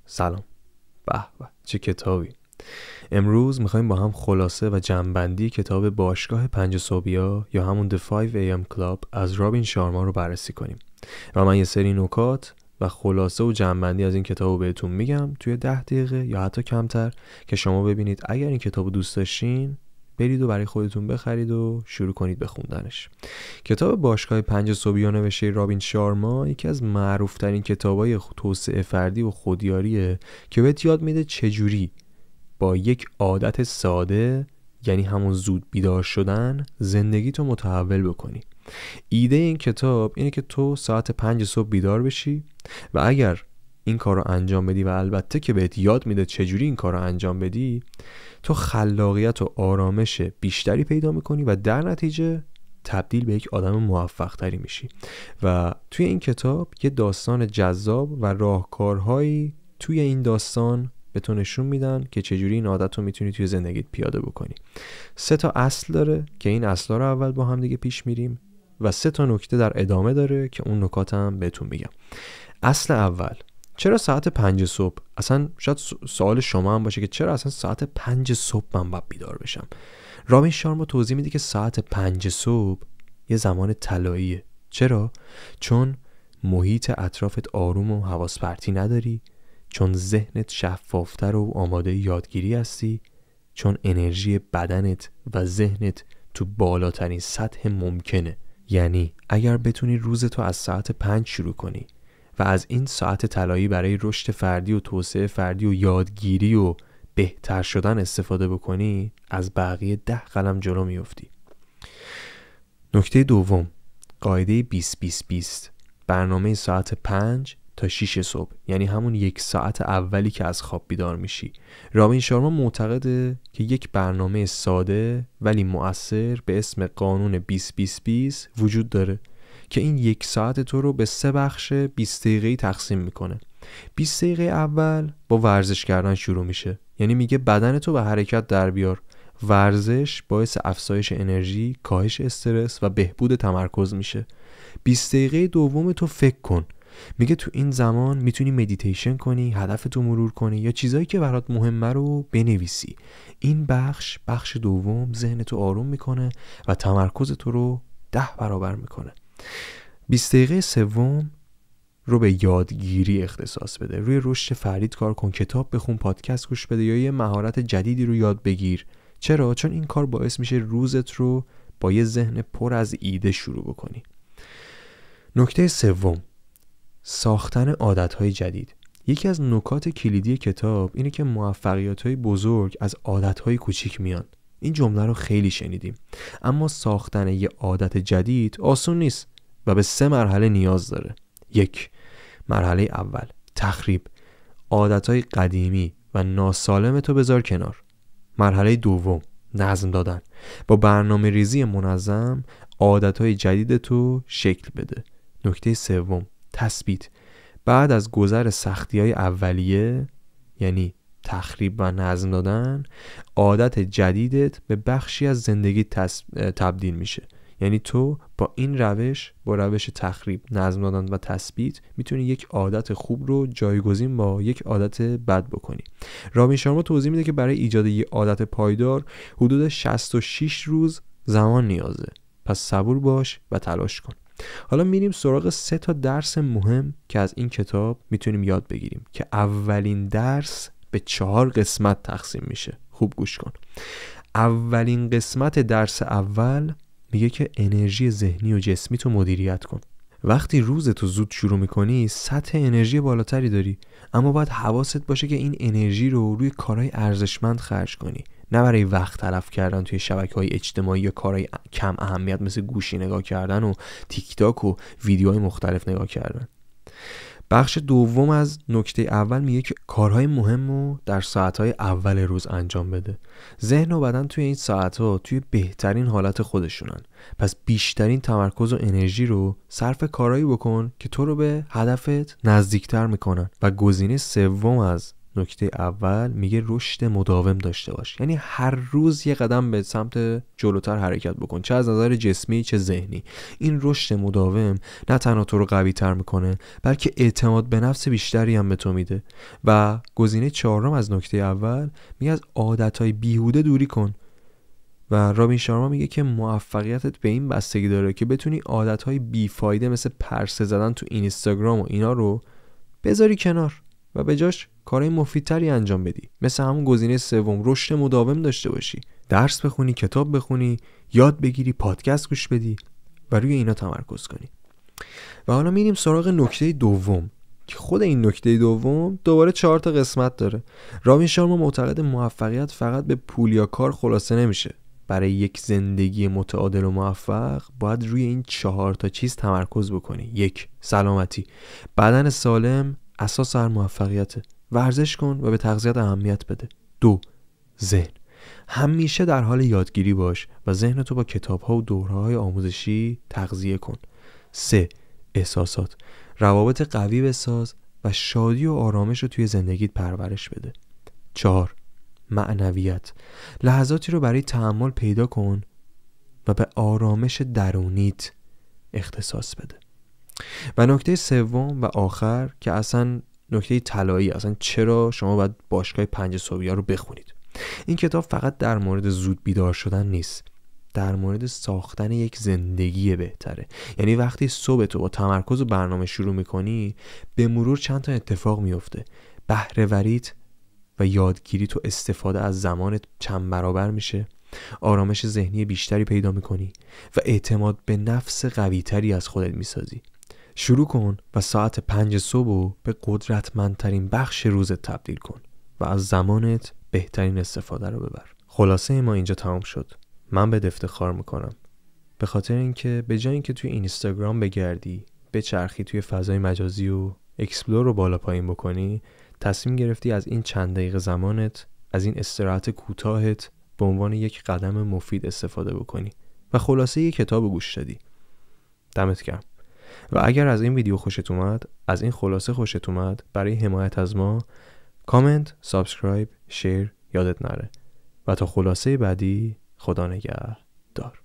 سلام. به چه کتابی. امروز میخوایم با هم خلاصه و جمع‌بندی کتاب باشگاه 5 صبحیا یا همون The 5am Club از رابین شارما رو بررسی کنیم و من یه سری نکات و خلاصه و جمع‌بندی از این کتاب رو بهتون میگم توی 10 دقیقه یا حتی کمتر که شما ببینید اگر این کتاب رو دوست داشتین برید و برای خودتون بخرید و شروع کنید به خوندنش. کتاب باشگاه 5 صبحیا نوشته رابین شارما یکی از معروف‌ترین کتاب‌های توسعه فردی و خودیاریه که بهت یاد میده چجوری با یک عادت ساده، یعنی همون زود بیدار شدن، زندگی تو متحول بکنی. ایده این کتاب اینه که تو ساعت 5 صبح بیدار بشی و اگر این کار رو انجام بدی و البته که بهت یاد میده چجوری این کار رو انجام بدی، تو خلاقیت و آرامش بیشتری پیدا میکنی و در نتیجه تبدیل به یک آدم موفق تری میشی. و توی این کتاب یه داستان جذاب و راهکارهایی توی این داستان به تو نشون میدن که چجوری این عادت رو میتونی توی زندگیت پیاده بکنی. 3 تا اصل داره که این اصلا رو اول با هم دیگه پیش میریم و 3 تا نکته در ادامه داره که اون نکاتم بهتون میگم. اصل اول، چرا ساعت 5 صبح؟ اصلا شاید سوال شما هم باشه که چرا اصلا ساعت 5 صبح من باید بیدار بشم؟ رابین شارما توضیح میده که ساعت 5 صبح یه زمان طلاییه. چرا؟ چون محیط اطرافت آروم و حواس پرتی نداری، چون ذهنت شفافتر و آماده یادگیری هستی، چون انرژی بدنت و ذهنت تو بالاترین سطح ممکنه. یعنی اگر بتونی روزتو از ساعت 5 شروع کنی و از این ساعت طلایی برای رشد فردی و توسعه فردی و یادگیری و بهتر شدن استفاده بکنی، از بقیه 10 قدم جلو میافتی. نکته دوم، قاعده 20-20-20. برنامه ساعت 5 تا 6 صبح، یعنی همون 1 ساعت اولی که از خواب بیدار میشی. رابین شارما معتقده که یک برنامه ساده ولی مؤثر به اسم قانون 20-20-20 وجود داره که این 1 ساعت تو رو به 3 بخش 20 دقیقه‌ای تقسیم میکنه. 20 دقیقه اول با ورزش کردن شروع میشه، یعنی میگه بدن تو به حرکت در بیار. ورزش باعث افزایش انرژی، کاهش استرس و بهبود تمرکز میشه. 20 دقیقه دوم تو فکر کن. میگه تو این زمان میتونی مدیتیشن کنی، هدفتو مرور کنی یا چیزایی که برات مهمه رو بنویسی. این بخش دوم ذهنتو آروم میکنه و تمرکزتو رو 10 برابر میکنه. 20 دقیقه سوم رو به یادگیری اختصاص بده. روی رشد فردیت کار کن، کتاب بخون، پادکست گوش بده یا یه مهارت جدیدی رو یاد بگیر. چرا؟ چون این کار باعث میشه روزت رو با یه ذهن پر از ایده شروع بکنی. نکته سوم، ساختن عادتهای جدید. یکی از نکات کلیدی کتاب اینه که موفقیت‌های بزرگ از عادتهای کوچیک میان. این جمله رو خیلی شنیدیم، اما ساختن یه عادت جدید آسون نیست و به 3 مرحله نیاز داره. 1. مرحله اول، تخریب. عادتهای قدیمی و ناسالم تو بذار کنار. مرحله دوم، نظم دادن. با برنامه ریزی منظم عادتهای جدید تو شکل بده. نکته سوم، تثبیت. بعد از گذر سختی‌های اولیه، یعنی تخریب و نظم دادن، عادت جدیدت به بخشی از زندگی تبدیل میشه. یعنی تو با این روش تخریب، نظم دادن و تثبیت میتونی یک عادت خوب رو جایگزین با یک عادت بد بکنی. رابین شارما توضیح میده که برای ایجاد یک عادت پایدار حدود 66 روز زمان نیازه. پس صبور باش و تلاش کن. حالا میریم سراغ 3 تا درس مهم که از این کتاب میتونیم یاد بگیریم که اولین درس به 4 قسمت تقسیم میشه. خوب گوش کن. اولین قسمت درس اول میگه که انرژی ذهنی و جسمی تو مدیریت کن. وقتی روزتو زود شروع میکنی سطح انرژی بالاتری داری، اما باید حواست باشه که این انرژی رو روی کارهای ارزشمند خرج کنی، نه برای وقت تلف کردن توی شبکه‌های اجتماعی یا کارهای کم اهمیت مثل گوشی نگاه کردن و تیک تاک و ویدیوهای مختلف نگاه کردن. بخش دوم از نکته اول میگه که کارهای مهم رو در ساعتهای اول روز انجام بده. ذهن و بدن توی این ساعتها توی بهترین حالت خودشونن، پس بیشترین تمرکز و انرژی رو صرف کارهایی بکن که تو رو به هدفت نزدیکتر میکنن. و گزینه سوم از نکته اول میگه رشد مداوم داشته باش، یعنی هر روز یه قدم به سمت جلوتر حرکت بکن، چه از نظر جسمی چه ذهنی. این رشد مداوم نه تنها تو رو قوی تر میکنه بلکه اعتماد به نفس بیشتری هم به تو میده. و گزینه 4 از نکته اول میگه از عادتهای بیهوده دوری کن. و رابین شارما میگه که موفقیتت به این بستگی داره که بتونی عادتهای بیفایده مثل پرسه زدن تو اینستاگرام و اینا رو بذاری کنار و به جاش کارهای مفیدتری انجام بدی. مثل همون گزینه 3 رشد مداوم داشته باشی، درس بخونی، کتاب بخونی، یاد بگیری، پادکست گوش بدی و روی اینا تمرکز کنی. و حالا میریم سراغ نکته دوم که خود این نکته دوم دوباره 4 تا قسمت داره. رابین شارما معتقد موفقیت فقط به پول یا کار خلاصه نمیشه. برای یک زندگی متعادل و موفق باید روی این 4 تا چیز تمرکز بکنی. 1. سلامتی. بدن سالم اساس هر موفقیته. ورزش کن و به تغذیت اهمیت بده. 2. ذهن. همیشه در حال یادگیری باش و ذهنتو با کتاب‌ها و دوره‌های آموزشی تغذیه کن. 3. احساسات. روابط قوی بساز و شادی و آرامش رو توی زندگیت پرورش بده. 4. معنویت. لحظاتی رو برای تأمل پیدا کن و به آرامش درونیت اختصاص بده. و نکته 3 و آخر که اصلا نکته طلایی، اصلا چرا شما باید باشگاه 5 صبحیا رو بخونید. این کتاب فقط در مورد زود بیدار شدن نیست، در مورد ساختن یک زندگی بهتره. یعنی وقتی صبح تو با تمرکز و برنامه شروع میکنی، به مرور چند تا اتفاق میفته. بهره‌وریت و یادگیری تو استفاده از زمانت چند برابر میشه، آرامش ذهنی بیشتری پیدا میکنی و اعتماد به نفس قویتری از خودت میسازی. شروع کن و ساعت 5 صبح به قدرتمندترین بخش روزت تبدیل کن و از زمانت بهترین استفاده رو ببر. خلاصه ما اینجا تمام شد. من به افتخار میکنم به خاطر اینکه به جای اینکه توی اینستاگرام بگردی، بچرخی توی فضای مجازی و اکسپلور رو بالا پایین بکنی، تصمیم گرفتی از این چند دقیقه زمانت، از این استراحت کوتاهت به عنوان یک قدم مفید استفاده بکنی و خلاصه یک کتاب گوش دادی. دمت گرم. و اگر از این ویدیو خوشت اومد، از این خلاصه خوشت اومد، برای حمایت از ما کامنت، سابسکرایب، شیر یادت نره. و تا خلاصه بعدی، خدا نگهدار.